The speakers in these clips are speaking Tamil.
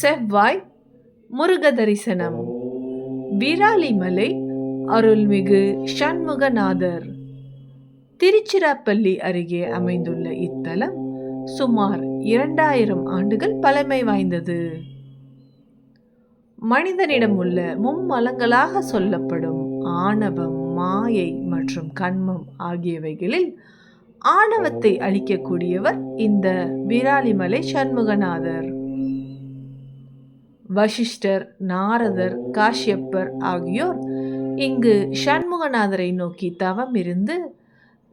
செவ்வாய் முருக தரிசனம். விராலிமலை அருள்மிகு சண்முகநாதர். திருச்சிராப்பள்ளி அருகே அமைந்துள்ள இத்தலம் சுமார் 2000 ஆண்டுகள் பழமை வாய்ந்தது. மனிதனிடம் உள்ள மும்மலங்களாக சொல்லப்படும் ஆணவம், மாயை மற்றும் கண்மம் ஆகியவைகளில் ஆணவத்தை அழிக்கக்கூடியவர் இந்த விராலிமலை சண்முகநாதர். வசிஷ்டர், நாரதர், காஷ்யப்பர் ஆகியோர் இங்கு சண்முகநாதரை நோக்கி தவம் இருந்து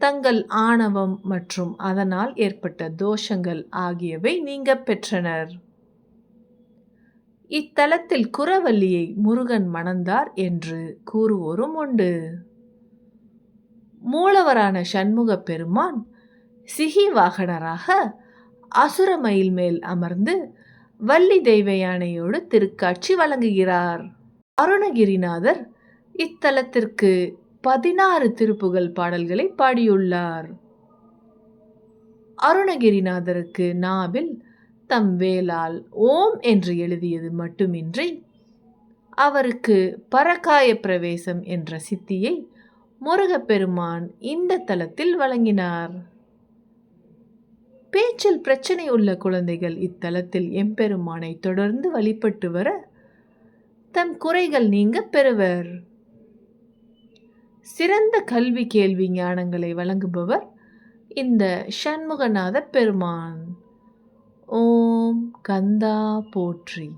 தங்கள் ஆணவம் மற்றும் அதனால் ஏற்பட்ட தோஷங்கள் ஆகியவை நீங்க பெற்றனர். இத்தலத்தில் குரவல்லியை முருகன் மணந்தார் என்று கூறுவோரும் உண்டு. மூலவரான சண்முக பெருமான் சிகி வாகனராக அசுர மயில் மேல் அமர்ந்து வள்ளி தெய்வ யானையோடு திருக்காட்சி வழங்குகிறார். அருணகிரிநாதர் இத்தலத்திற்கு 16 திருப்புகழ் பாடல்களை பாடியுள்ளார். அருணகிரிநாதருக்கு நாவில் தம் வேலால் ஓம் என்று எழுதியது மட்டுமின்றி அவருக்கு பரகாய பிரவேசம் என்ற சித்தியை முருகப்பெருமான் இந்த தலத்தில் வழங்கினார். பேச்சில் பிரச்சனை உள்ள குழந்தைகள் இத்தலத்தில் எம்பெருமானை தொடர்ந்து வழிபட்டு வர தம் குறைகள் நீங்க பெறுவர். சிறந்த கல்வி கேள்வி ஞானங்களை வழங்குபவர் இந்த சண்முகநாத பெருமான். ஓம் கந்தா போற்றி.